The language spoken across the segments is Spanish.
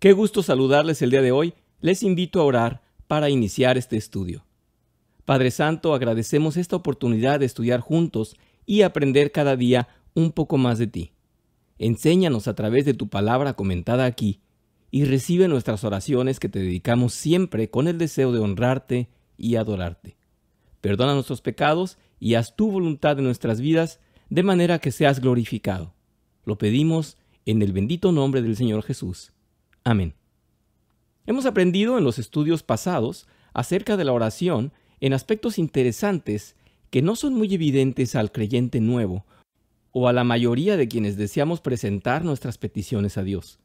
Qué gusto saludarles el día de hoy. Les invito a orar para iniciar este estudio. Padre Santo, agradecemos esta oportunidad de estudiar juntos y aprender cada día un poco más de ti. Enséñanos a través de tu palabra comentada aquí y recibe nuestras oraciones que te dedicamos siempre con el deseo de honrarte y adorarte. Perdona nuestros pecados y haz tu voluntad en nuestras vidas de manera que seas glorificado. Lo pedimos en el bendito nombre del Señor Jesús. Amén. Hemos aprendido en los estudios pasados acerca de la oración en aspectos interesantes que no son muy evidentes al creyente nuevo o a la mayoría de quienes deseamos presentar nuestras peticiones a Dios.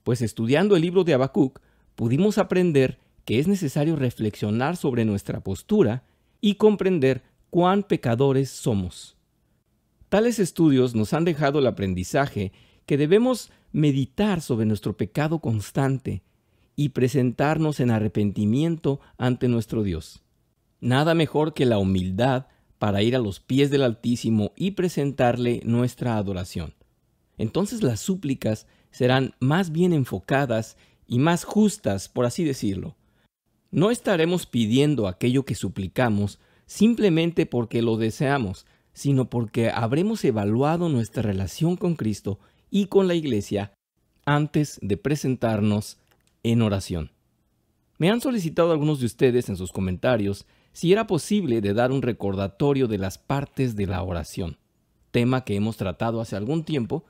Pues estudiando el libro de Habacuc, pudimos aprender que es necesario reflexionar sobre nuestra postura y comprender cuán pecadores somos. Tales estudios nos han dejado el aprendizaje que debemos meditar sobre nuestro pecado constante y presentarnos en arrepentimiento ante nuestro Dios. Nada mejor que la humildad para ir a los pies del Altísimo y presentarle nuestra adoración. Entonces las súplicas serán más bien enfocadas y más justas, por así decirlo. No estaremos pidiendo aquello que suplicamos simplemente porque lo deseamos, sino porque habremos evaluado nuestra relación con Cristo y con la Iglesia antes de presentarnos en oración. Me han solicitado algunos de ustedes en sus comentarios si era posible de dar un recordatorio de las partes de la oración, tema que hemos tratado hace algún tiempo,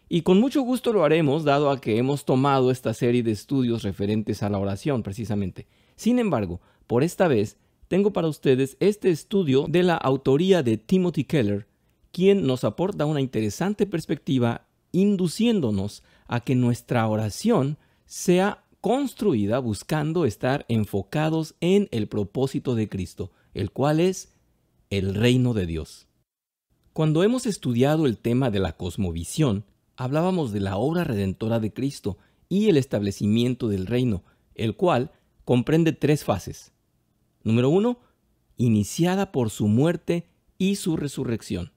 y con mucho gusto lo haremos dado a que hemos tomado esta serie de estudios referentes a la oración precisamente. Sin embargo, por esta vez tengo para ustedes este estudio de la autoría de Timothy Keller, quien nos aporta una interesante perspectiva induciéndonos a que nuestra oración sea construida buscando estar enfocados en el propósito de Cristo, el cual es el reino de Dios. Cuando hemos estudiado el tema de la cosmovisión, hablábamos de la obra redentora de Cristo y el establecimiento del reino, el cual comprende tres fases. Número 1, iniciada por su muerte y su resurrección.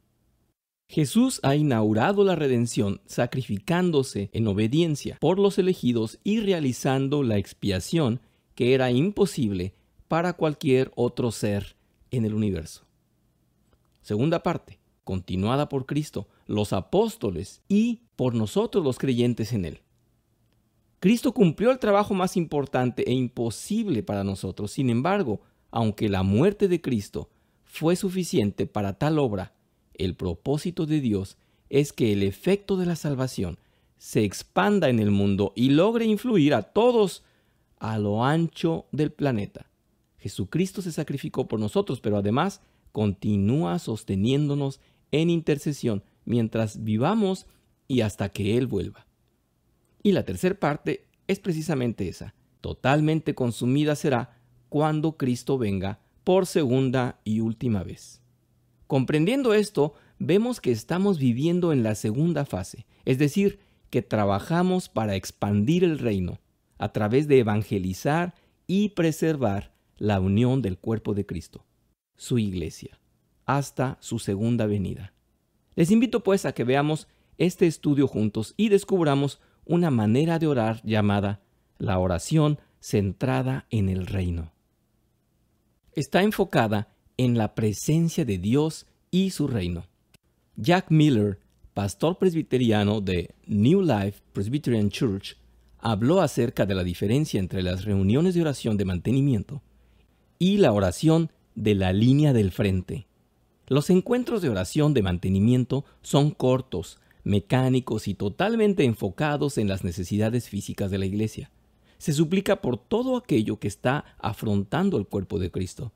Jesús ha inaugurado la redención sacrificándose en obediencia por los elegidos y realizando la expiación que era imposible para cualquier otro ser en el universo. Segunda parte, continuada por Cristo, los apóstoles y por nosotros los creyentes en Él. Cristo cumplió el trabajo más importante e imposible para nosotros. Sin embargo, aunque la muerte de Cristo fue suficiente para tal obra, el propósito de Dios es que el efecto de la salvación se expanda en el mundo y logre influir a todos a lo ancho del planeta. Jesucristo se sacrificó por nosotros, pero además continúa sosteniéndonos en intercesión mientras vivamos y hasta que Él vuelva. Y la tercera parte es precisamente esa. Totalmente consumida será cuando Cristo venga por segunda y última vez. Comprendiendo esto, vemos que estamos viviendo en la segunda fase, es decir, que trabajamos para expandir el reino a través de evangelizar y preservar la unión del cuerpo de Cristo, su iglesia, hasta su segunda venida. Les invito pues a que veamos este estudio juntos y descubramos una manera de orar llamada la oración centrada en el reino. Está enfocada en la presencia de Dios y su reino. Jack Miller, pastor presbiteriano de New Life Presbyterian Church, habló acerca de la diferencia entre las reuniones de oración de mantenimiento y la oración de la línea del frente. Los encuentros de oración de mantenimiento son cortos, mecánicos y totalmente enfocados en las necesidades físicas de la iglesia. Se suplica por todo aquello que está afrontando el cuerpo de Cristo.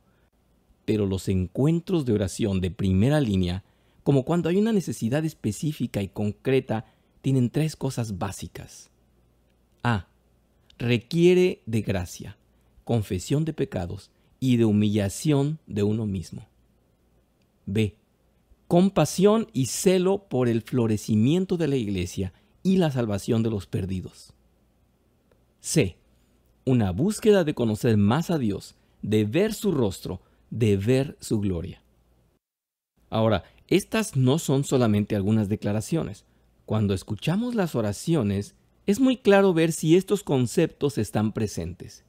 Pero los encuentros de oración de primera línea, como cuando hay una necesidad específica y concreta, tienen tres cosas básicas. A. Requiere de gracia, confesión de pecados y de humillación de uno mismo. B. Compasión y celo por el florecimiento de la iglesia y la salvación de los perdidos. C. Una búsqueda de conocer más a Dios, de ver su rostro, de ver su gloria. Ahora, estas no son solamente algunas declaraciones. Cuando escuchamos las oraciones, es muy claro ver si estos conceptos están presentes.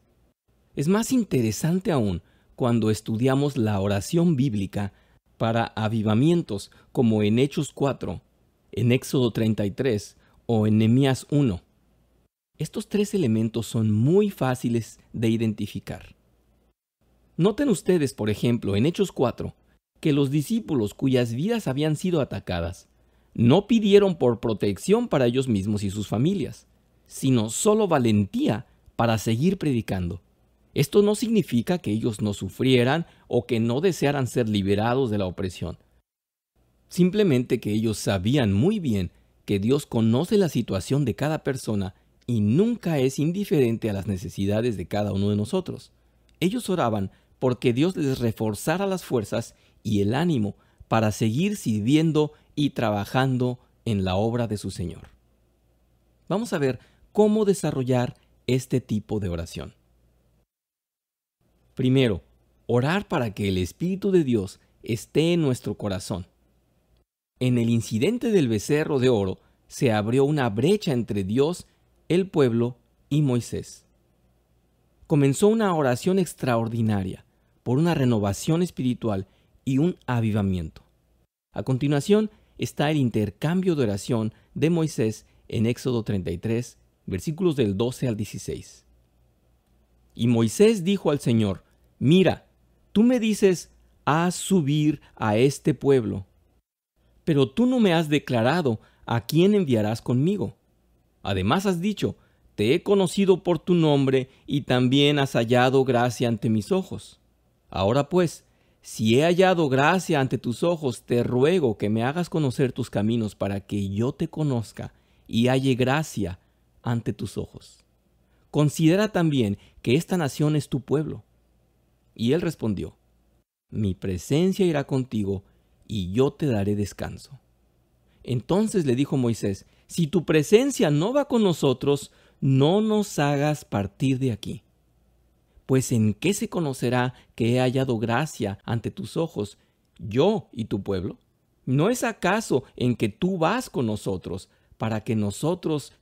Es más interesante aún cuando estudiamos la oración bíblica para avivamientos, como en Hechos 4, en Éxodo 33 o en Nehemías 1. Estos tres elementos son muy fáciles de identificar. Noten ustedes, por ejemplo, en Hechos 4, que los discípulos cuyas vidas habían sido atacadas no pidieron por protección para ellos mismos y sus familias, sino solo valentía para seguir predicando. Esto no significa que ellos no sufrieran o que no desearan ser liberados de la opresión. Simplemente que ellos sabían muy bien que Dios conoce la situación de cada persona y nunca es indiferente a las necesidades de cada uno de nosotros. Ellos oraban porque Dios les reforzara las fuerzas y el ánimo para seguir sirviendo y trabajando en la obra de su Señor. Vamos a ver cómo desarrollar este tipo de oración. Primero, orar para que el Espíritu de Dios esté en nuestro corazón. En el incidente del becerro de oro se abrió una brecha entre Dios, el pueblo y Moisés. Comenzó una oración extraordinaria por una renovación espiritual y un avivamiento. A continuación está el intercambio de oración de Moisés en Éxodo 33, versículos del 12 al 16. Y Moisés dijo al Señor: «Mira, tú me dices, haz subir a este pueblo, pero tú no me has declarado a quién enviarás conmigo. Además has dicho, te he conocido por tu nombre y también has hallado gracia ante mis ojos. Ahora pues, si he hallado gracia ante tus ojos, te ruego que me hagas conocer tus caminos para que yo te conozca y halle gracia ante tus ojos. Considera también que esta nación es tu pueblo». Y él respondió: «Mi presencia irá contigo y yo te daré descanso». Entonces le dijo Moisés: «Si tu presencia no va con nosotros, no nos hagas partir de aquí. Pues ¿en qué se conocerá que he hallado gracia ante tus ojos, yo y tu pueblo? ¿No es acaso en que tú vas con nosotros, para que nosotros,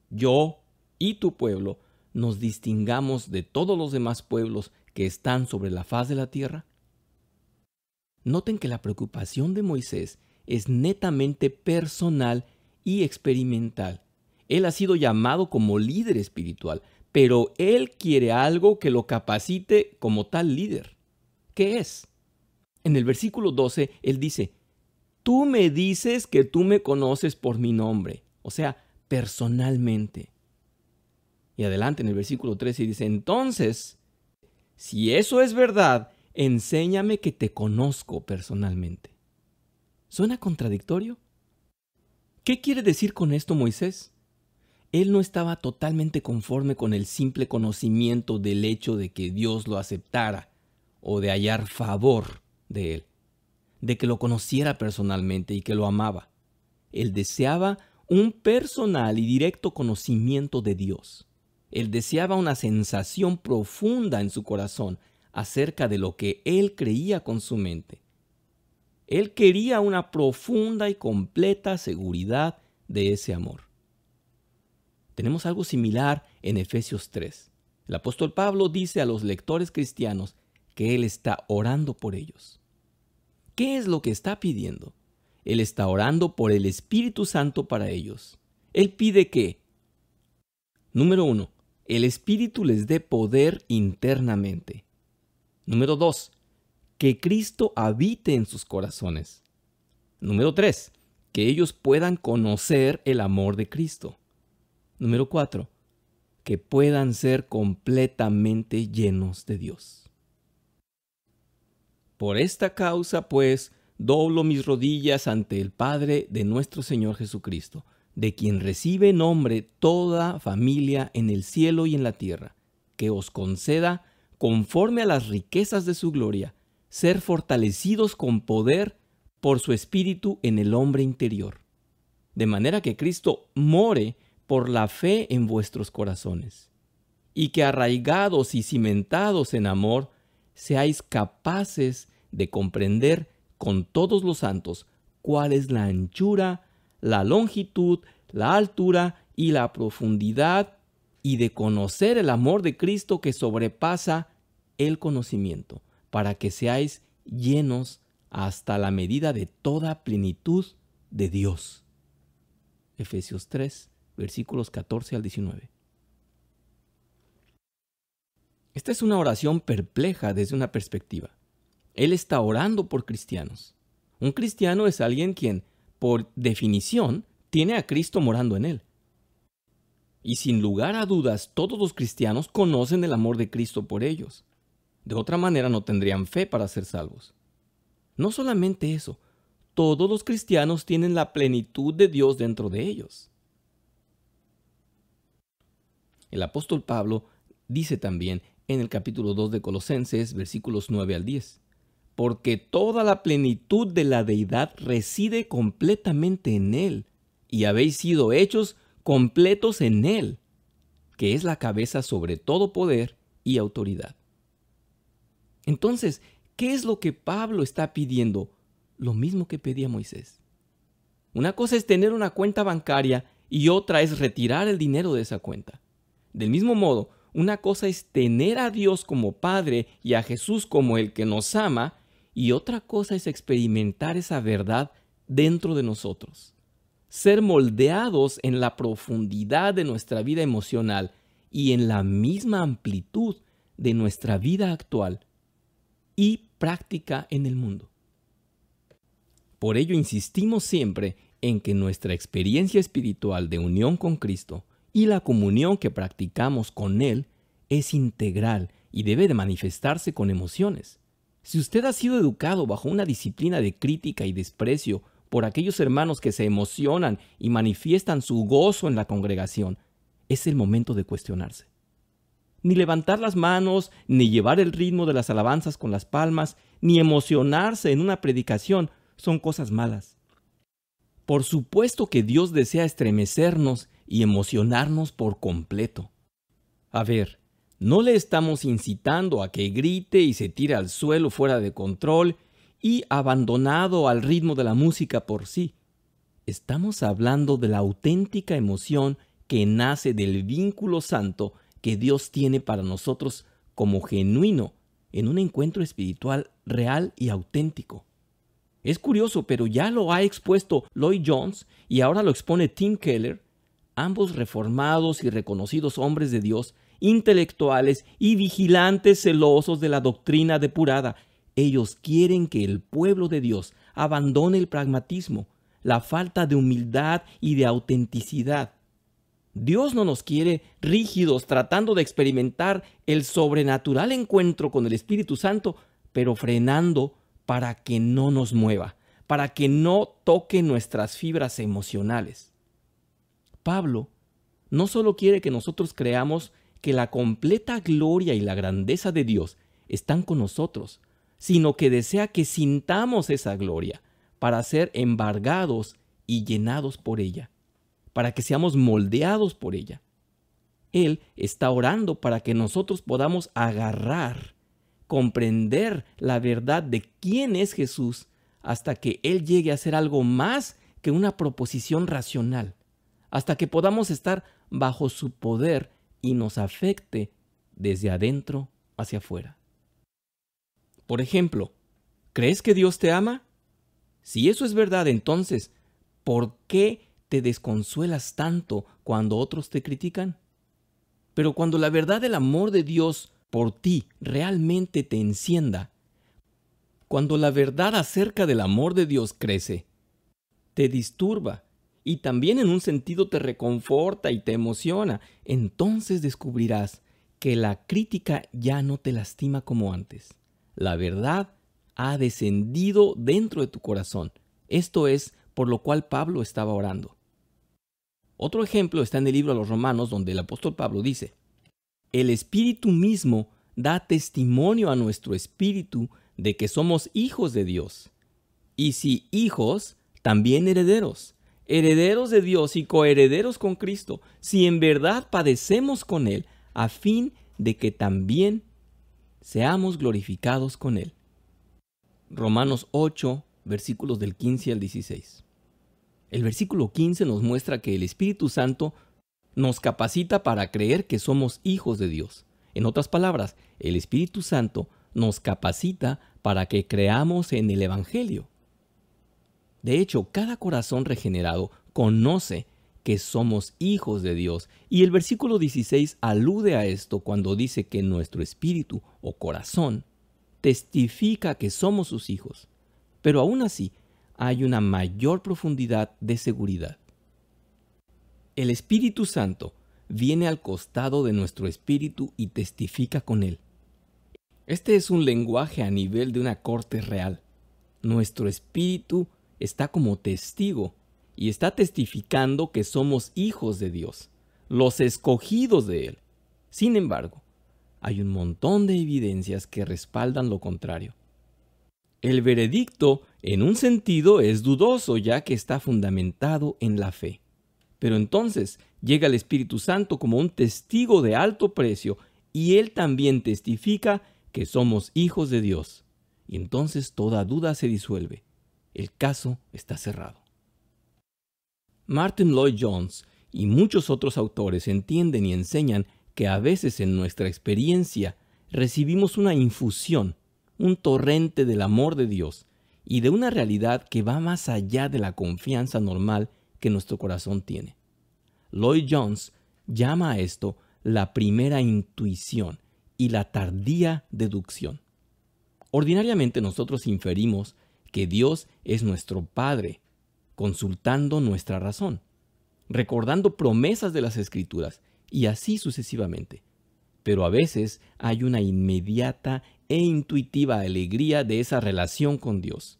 yo y tu pueblo, nos distingamos de todos los demás pueblos que están sobre la faz de la tierra?» Noten que la preocupación de Moisés es netamente personal y experimental. Él ha sido llamado como líder espiritual, pero él quiere algo que lo capacite como tal líder. ¿Qué es? En el versículo 12, él dice: «Tú me dices que tú me conoces por mi nombre», o sea, personalmente. Y adelante en el versículo 13 dice: «Entonces, si eso es verdad, enséñame que te conozco personalmente». ¿Suena contradictorio? ¿Qué quiere decir con esto Moisés? Él no estaba totalmente conforme con el simple conocimiento del hecho de que Dios lo aceptara o de hallar favor de él, de que lo conociera personalmente y que lo amaba. Él deseaba un personal y directo conocimiento de Dios. Él deseaba una sensación profunda en su corazón acerca de lo que él creía con su mente. Él quería una profunda y completa seguridad de ese amor. Tenemos algo similar en Efesios 3. El apóstol Pablo dice a los lectores cristianos que él está orando por ellos. ¿Qué es lo que está pidiendo? Él está orando por el Espíritu Santo para ellos. Él pide que, número 1, el Espíritu les dé poder internamente. Número 2, que Cristo habite en sus corazones. Número 3, que ellos puedan conocer el amor de Cristo. Número 4, que puedan ser completamente llenos de Dios. Por esta causa, pues, doblo mis rodillas ante el Padre de nuestro Señor Jesucristo, de quien recibe nombre toda familia en el cielo y en la tierra, que os conceda, conforme a las riquezas de su gloria, ser fortalecidos con poder por su Espíritu en el hombre interior, de manera que Cristo more por la fe en vuestros corazones, y que arraigados y cimentados en amor, seáis capaces de comprender con todos los santos cuál es la anchura, la longitud, la altura y la profundidad y de conocer el amor de Cristo que sobrepasa el conocimiento, para que seáis llenos hasta la medida de toda plenitud de Dios. Efesios 3, versículos 14 al 19. Esta es una oración perpleja desde una perspectiva. Él está orando por cristianos. Un cristiano es alguien quien, por definición, tiene a Cristo morando en él. Y sin lugar a dudas, todos los cristianos conocen el amor de Cristo por ellos. De otra manera no tendrían fe para ser salvos. No solamente eso, todos los cristianos tienen la plenitud de Dios dentro de ellos. El apóstol Pablo dice también en el capítulo 2 de Colosenses, versículos 9 al 10, porque toda la plenitud de la deidad reside completamente en Él, y habéis sido hechos completos en Él, que es la cabeza sobre todo poder y autoridad. Entonces, ¿qué es lo que Pablo está pidiendo? Lo mismo que pedía Moisés. Una cosa es tener una cuenta bancaria y otra es retirar el dinero de esa cuenta. Del mismo modo, una cosa es tener a Dios como Padre y a Jesús como el que nos ama, y otra cosa es experimentar esa verdad dentro de nosotros. Ser moldeados en la profundidad de nuestra vida emocional y en la misma amplitud de nuestra vida actual y práctica en el mundo. Por ello insistimos siempre en que nuestra experiencia espiritual de unión con Cristo y la comunión que practicamos con Él es integral y debe de manifestarse con emociones. Si usted ha sido educado bajo una disciplina de crítica y desprecio por aquellos hermanos que se emocionan y manifiestan su gozo en la congregación, es el momento de cuestionarse. Ni levantar las manos, ni llevar el ritmo de las alabanzas con las palmas, ni emocionarse en una predicación son cosas malas. Por supuesto que Dios desea estremecernos y emocionarnos por completo. A ver, no le estamos incitando a que grite y se tire al suelo fuera de control y abandonado al ritmo de la música por sí. Estamos hablando de la auténtica emoción que nace del vínculo santo que Dios tiene para nosotros como genuino en un encuentro espiritual real y auténtico. Es curioso, pero ya lo ha expuesto Lloyd Jones y ahora lo expone Tim Keller, ambos reformados y reconocidos hombres de Dios, intelectuales y vigilantes celosos de la doctrina depurada. Ellos quieren que el pueblo de Dios abandone el pragmatismo, la falta de humildad y de autenticidad. Dios no nos quiere rígidos tratando de experimentar el sobrenatural encuentro con el Espíritu Santo, pero frenando para que no nos mueva, para que no toque nuestras fibras emocionales. Pablo no solo quiere que nosotros creamos que la completa gloria y la grandeza de Dios están con nosotros, sino que desea que sintamos esa gloria para ser embargados y llenados por ella, para que seamos moldeados por ella. Él está orando para que nosotros podamos agarrar, comprender la verdad de quién es Jesús hasta que Él llegue a ser algo más que una proposición racional, hasta que podamos estar bajo su poder y nos afecte desde adentro hacia afuera. Por ejemplo, ¿crees que Dios te ama? Si eso es verdad, entonces, ¿por qué te desconsuelas tanto cuando otros te critican? Pero cuando la verdad del amor de Dios por ti realmente te encienda, cuando la verdad acerca del amor de Dios crece, te disturba y también en un sentido te reconforta y te emociona, entonces descubrirás que la crítica ya no te lastima como antes. La verdad ha descendido dentro de tu corazón. Esto es por lo cual Pablo estaba orando. Otro ejemplo está en el libro a los Romanos, donde el apóstol Pablo dice: el Espíritu mismo da testimonio a nuestro espíritu de que somos hijos de Dios. Y si hijos, también herederos, herederos de Dios y coherederos con Cristo, si en verdad padecemos con Él, a fin de que también seamos glorificados con Él. Romanos 8, versículos del 15 al 16. El versículo 15 nos muestra que el Espíritu Santo nos capacita para creer que somos hijos de Dios. En otras palabras, el Espíritu Santo nos capacita para que creamos en el Evangelio. De hecho, cada corazón regenerado conoce que somos hijos de Dios, y el versículo 16 alude a esto cuando dice que nuestro espíritu o corazón testifica que somos sus hijos. Pero aún así, hay una mayor profundidad de seguridad. El Espíritu Santo viene al costado de nuestro espíritu y testifica con él. Este es un lenguaje a nivel de una corte real. Nuestro espíritu está como testigo y está testificando que somos hijos de Dios, los escogidos de Él. Sin embargo, hay un montón de evidencias que respaldan lo contrario. El veredicto, en un sentido, es dudoso, ya que está fundamentado en la fe. Pero entonces llega el Espíritu Santo como un testigo de alto precio, y Él también testifica que somos hijos de Dios. Y entonces toda duda se disuelve. El caso está cerrado. Martyn Lloyd-Jones y muchos otros autores entienden y enseñan que a veces en nuestra experiencia recibimos una infusión, un torrente del amor de Dios y de una realidad que va más allá de la confianza normal que nuestro corazón tiene. Lloyd-Jones llama a esto la primera intuición y la tardía deducción. Ordinariamente nosotros inferimos que Dios es nuestro Padre, consultando nuestra razón, recordando promesas de las Escrituras y así sucesivamente. Pero a veces hay una inmediata e intuitiva alegría de esa relación con Dios.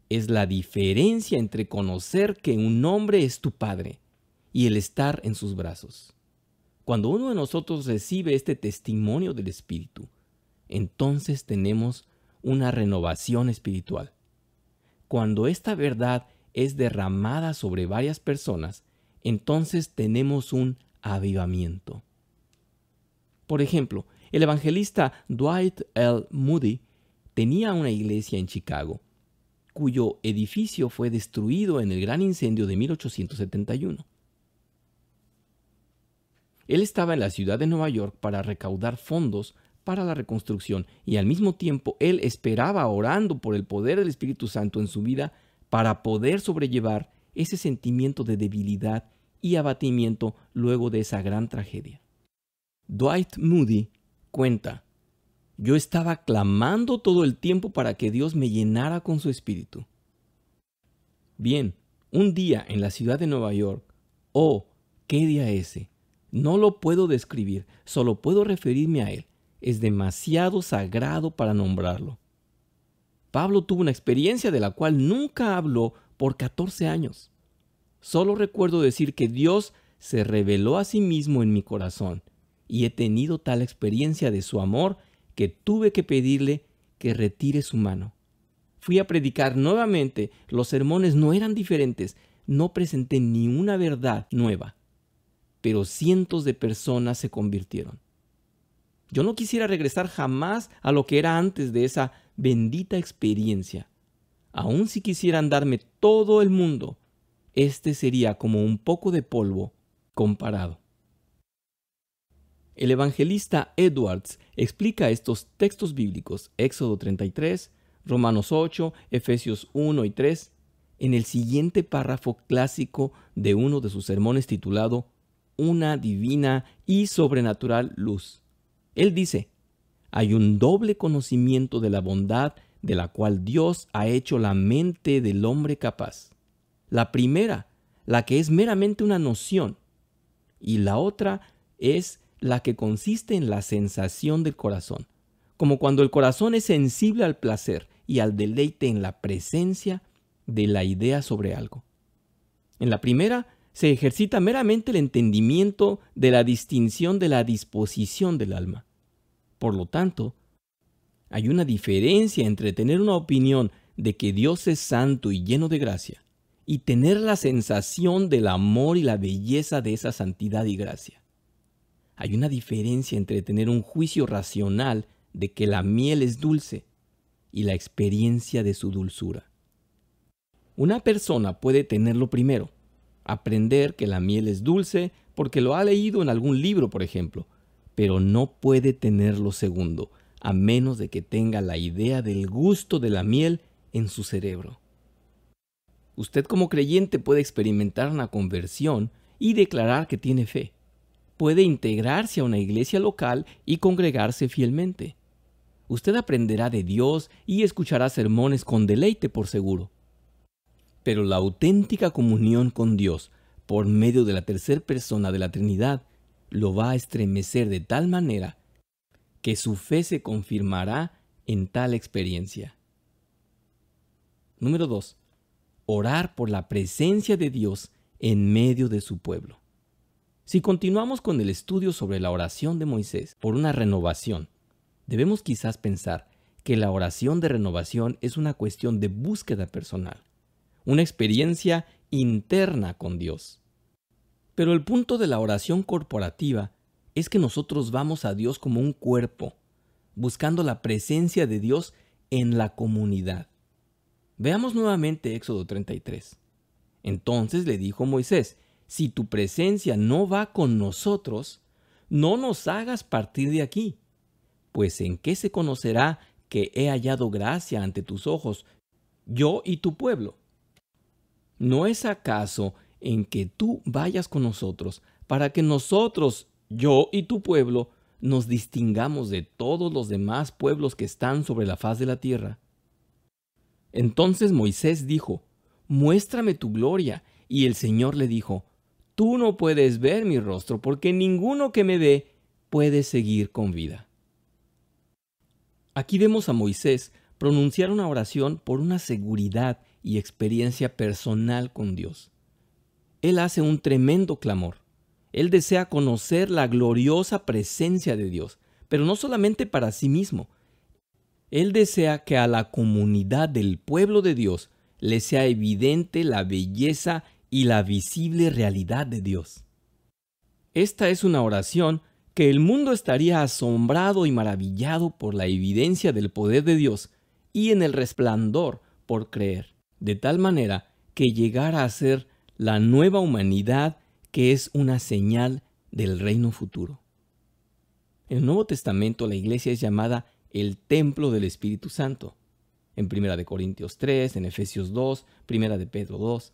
Es la diferencia entre conocer que un hombre es tu Padre y el estar en sus brazos. Cuando uno de nosotros recibe este testimonio del Espíritu, entonces tenemos una renovación espiritual. Cuando esta verdad es derramada sobre varias personas, entonces tenemos un avivamiento. Por ejemplo, el evangelista Dwight L. Moody tenía una iglesia en Chicago, cuyo edificio fue destruido en el gran incendio de 1871. Él estaba en la ciudad de Nueva York para recaudar fondos para la reconstrucción y al mismo tiempo él esperaba orando por el poder del Espíritu Santo en su vida para poder sobrellevar ese sentimiento de debilidad y abatimiento luego de esa gran tragedia. Dwight Moody cuenta: yo estaba clamando todo el tiempo para que Dios me llenara con su Espíritu. Bien, un día en la ciudad de Nueva York, oh, qué día ese, no lo puedo describir, solo puedo referirme a él, es demasiado sagrado para nombrarlo. Pablo tuvo una experiencia de la cual nunca habló por 14 años. Solo recuerdo decir que Dios se reveló a sí mismo en mi corazón y he tenido tal experiencia de su amor que tuve que pedirle que retire su mano. Fui a predicar nuevamente, los sermones no eran diferentes, no presenté ni una verdad nueva, pero cientos de personas se convirtieron. Yo no quisiera regresar jamás a lo que era antes de esa bendita experiencia. Aun si quisieran darme todo el mundo, este sería como un poco de polvo comparado. El evangelista Edwards explica estos textos bíblicos, Éxodo 33, Romanos 8, Efesios 1 y 3, en el siguiente párrafo clásico de uno de sus sermones titulado Una divina y sobrenatural luz. Él dice: hay un doble conocimiento de la bondad de la cual Dios ha hecho la mente del hombre capaz. La primera, la que es meramente una noción, y la otra es la que consiste en la sensación del corazón, como cuando el corazón es sensible al placer y al deleite en la presencia de la idea sobre algo. En la primera se ejercita meramente el entendimiento de la distinción de la disposición del alma. Por lo tanto, hay una diferencia entre tener una opinión de que Dios es santo y lleno de gracia y tener la sensación del amor y la belleza de esa santidad y gracia. Hay una diferencia entre tener un juicio racional de que la miel es dulce y la experiencia de su dulzura. Una persona puede tenerlo primero, aprender que la miel es dulce porque lo ha leído en algún libro, por ejemplo, pero no puede tenerlo segundo, a menos de que tenga la idea del gusto de la miel en su cerebro. Usted como creyente puede experimentar una conversión y declarar que tiene fe. Puede integrarse a una iglesia local y congregarse fielmente. Usted aprenderá de Dios y escuchará sermones con deleite, por seguro. Pero la auténtica comunión con Dios, por medio de la tercera persona de la Trinidad, lo va a estremecer de tal manera que su fe se confirmará en tal experiencia. Número 2. Orar por la presencia de Dios en medio de su pueblo. Si continuamos con el estudio sobre la oración de Moisés por una renovación, debemos quizás pensar que la oración de renovación es una cuestión de búsqueda personal, una experiencia interna con Dios. Pero el punto de la oración corporativa es que nosotros vamos a Dios como un cuerpo, buscando la presencia de Dios en la comunidad. Veamos nuevamente Éxodo 33. Entonces le dijo Moisés: si tu presencia no va con nosotros, no nos hagas partir de aquí. Pues ¿en qué se conocerá que he hallado gracia ante tus ojos, yo y tu pueblo? ¿No es acaso en que tú vayas con nosotros, para que nosotros, yo y tu pueblo, nos distingamos de todos los demás pueblos que están sobre la faz de la tierra? Entonces Moisés dijo: muéstrame tu gloria. Y el Señor le dijo: tú no puedes ver mi rostro, porque ninguno que me ve puede seguir con vida. Aquí vemos a Moisés pronunciar una oración por una seguridad y experiencia personal con Dios. Él hace un tremendo clamor. Él desea conocer la gloriosa presencia de Dios, pero no solamente para sí mismo. Él desea que a la comunidad del pueblo de Dios le sea evidente la belleza y la visible realidad de Dios. Esta es una oración que el mundo estaría asombrado y maravillado por la evidencia del poder de Dios y en el resplandor por creer, de tal manera que llegara a ser la nueva humanidad que es una señal del reino futuro. En el Nuevo Testamento la iglesia es llamada el templo del Espíritu Santo. En 1 Corintios 3, en Efesios 2, 1 Pedro 2.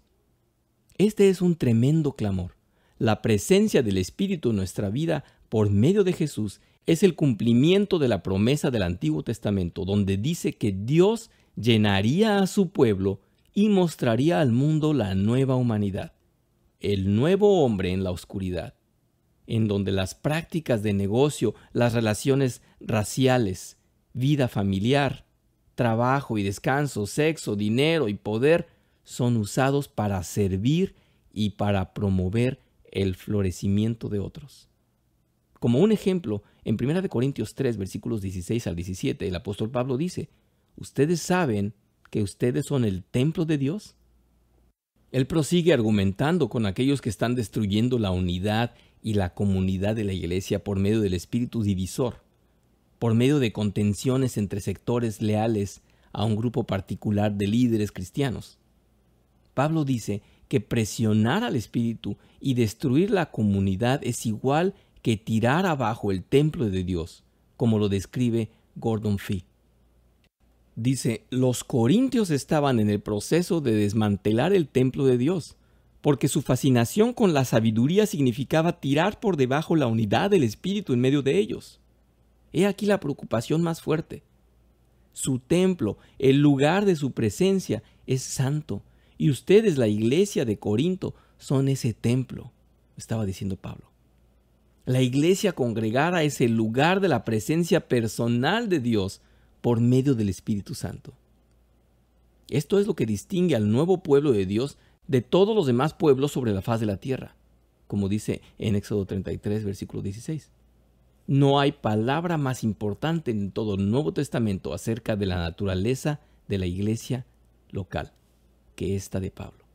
Este es un tremendo clamor. La presencia del Espíritu en nuestra vida por medio de Jesús es el cumplimiento de la promesa del Antiguo Testamento, donde dice que Dios llenaría a su pueblo y mostraría al mundo la nueva humanidad, el nuevo hombre en la oscuridad, en donde las prácticas de negocio, las relaciones raciales, vida familiar, trabajo y descanso, sexo, dinero y poder son usados para servir y para promover el florecimiento de otros. Como un ejemplo, en 1 Corintios 3, versículos 16 al 17, el apóstol Pablo dice: ¿ustedes saben que ustedes son el templo de Dios? Él prosigue argumentando con aquellos que están destruyendo la unidad y la comunidad de la iglesia por medio del espíritu divisor, por medio de contenciones entre sectores leales a un grupo particular de líderes cristianos. Pablo dice que presionar al espíritu y destruir la comunidad es igual que tirar abajo el templo de Dios, como lo describe Gordon Fee. Dice: los corintios estaban en el proceso de desmantelar el templo de Dios, porque su fascinación con la sabiduría significaba tirar por debajo la unidad del espíritu en medio de ellos. He aquí la preocupación más fuerte. Su templo, el lugar de su presencia, es santo, y ustedes, la iglesia de Corinto, son ese templo, estaba diciendo Pablo. La iglesia congregada es el lugar de la presencia personal de Dios por medio del Espíritu Santo. Esto es lo que distingue al nuevo pueblo de Dios de todos los demás pueblos sobre la faz de la tierra, como dice en Éxodo 33, versículo 16. No hay palabra más importante en todo el Nuevo Testamento acerca de la naturaleza de la iglesia local que esta de Pablo.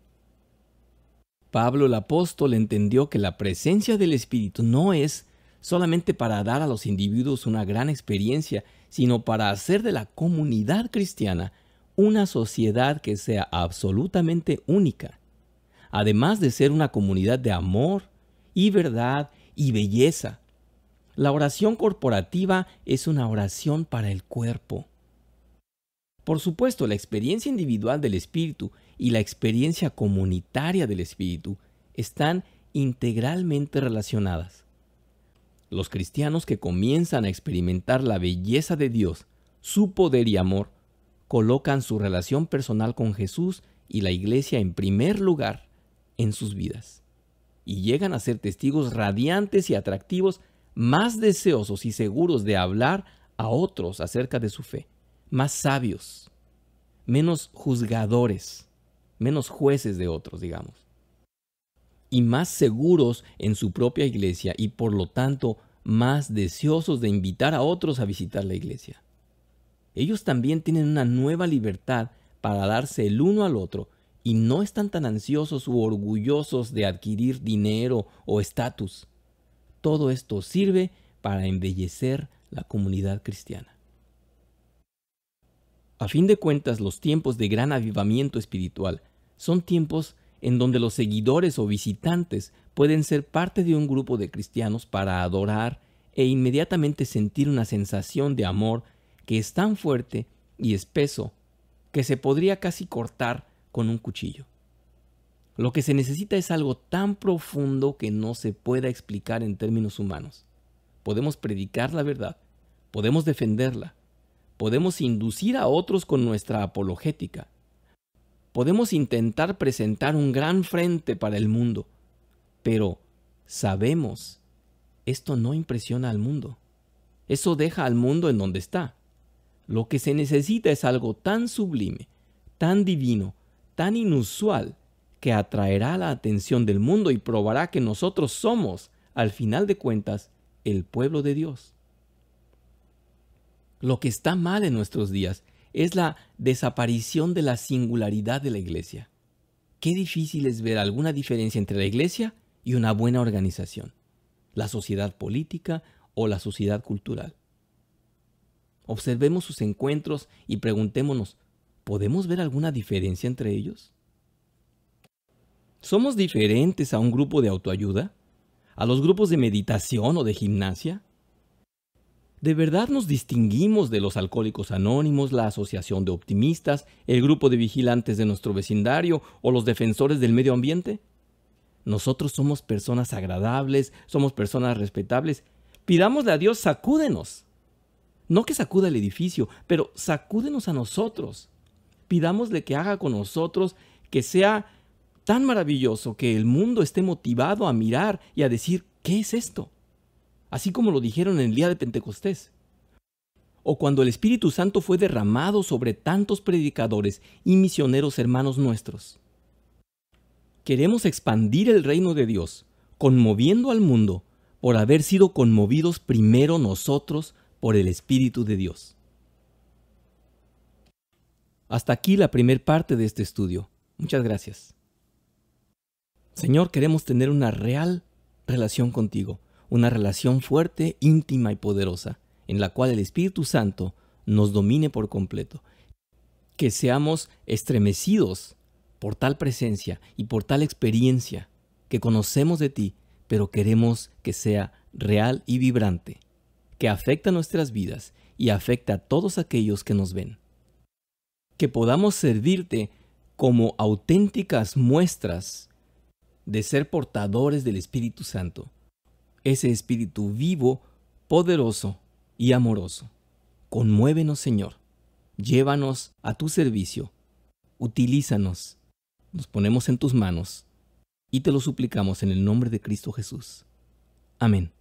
Pablo el apóstol entendió que la presencia del Espíritu no es solamente para dar a los individuos una gran experiencia, sino para hacer de la comunidad cristiana una sociedad que sea absolutamente única, además de ser una comunidad de amor y verdad y belleza. La oración corporativa es una oración para el cuerpo. Por supuesto, la experiencia individual del Espíritu y la experiencia comunitaria del Espíritu están integralmente relacionadas. Los cristianos que comienzan a experimentar la belleza de Dios, su poder y amor, colocan su relación personal con Jesús y la Iglesia en primer lugar en sus vidas, y llegan a ser testigos radiantes y atractivos, más deseosos y seguros de hablar a otros acerca de su fe, más sabios, menos juzgadores, menos jueces de otros, digamos, y más seguros en su propia iglesia y por lo tanto más deseosos de invitar a otros a visitar la iglesia. Ellos también tienen una nueva libertad para darse el uno al otro y no están tan ansiosos u orgullosos de adquirir dinero o estatus. Todo esto sirve para embellecer la comunidad cristiana. A fin de cuentas, los tiempos de gran avivamiento espiritual son tiempos en donde los seguidores o visitantes pueden ser parte de un grupo de cristianos para adorar e inmediatamente sentir una sensación de amor que es tan fuerte y espeso que se podría casi cortar con un cuchillo. Lo que se necesita es algo tan profundo que no se pueda explicar en términos humanos. Podemos predicar la verdad, podemos defenderla, podemos inducir a otros con nuestra apologética, podemos intentar presentar un gran frente para el mundo, pero sabemos, esto no impresiona al mundo. Eso deja al mundo en donde está. Lo que se necesita es algo tan sublime, tan divino, tan inusual, que atraerá la atención del mundo y probará que nosotros somos, al final de cuentas, el pueblo de Dios. Lo que está mal en nuestros días es la desaparición de la singularidad de la iglesia. Qué difícil es ver alguna diferencia entre la iglesia y una buena organización, la sociedad política o la sociedad cultural. Observemos sus encuentros y preguntémonos, ¿podemos ver alguna diferencia entre ellos? ¿Somos diferentes a un grupo de autoayuda? ¿A los grupos de meditación o de gimnasia? ¿De verdad nos distinguimos de los alcohólicos anónimos, la asociación de optimistas, el grupo de vigilantes de nuestro vecindario o los defensores del medio ambiente? Nosotros somos personas agradables, somos personas respetables. Pidámosle a Dios, sacúdenos. No que sacuda el edificio, pero sacúdenos a nosotros. Pidámosle que haga con nosotros, que sea tan maravilloso que el mundo esté motivado a mirar y a decir, ¿qué es esto? Así como lo dijeron en el día de Pentecostés. O cuando el Espíritu Santo fue derramado sobre tantos predicadores y misioneros hermanos nuestros. Queremos expandir el reino de Dios, conmoviendo al mundo por haber sido conmovidos primero nosotros por el Espíritu de Dios. Hasta aquí la primera parte de este estudio. Muchas gracias. Señor, queremos tener una real relación contigo, una relación fuerte, íntima y poderosa, en la cual el Espíritu Santo nos domine por completo. Que seamos estremecidos por tal presencia y por tal experiencia que conocemos de ti, pero queremos que sea real y vibrante, que afecta nuestras vidas y afecta a todos aquellos que nos ven. Que podamos servirte como auténticas muestras de ser portadores del Espíritu Santo, ese Espíritu vivo, poderoso y amoroso. Conmuévenos, Señor. Llévanos a tu servicio. Utilízanos. Nos ponemos en tus manos y te lo suplicamos en el nombre de Cristo Jesús. Amén.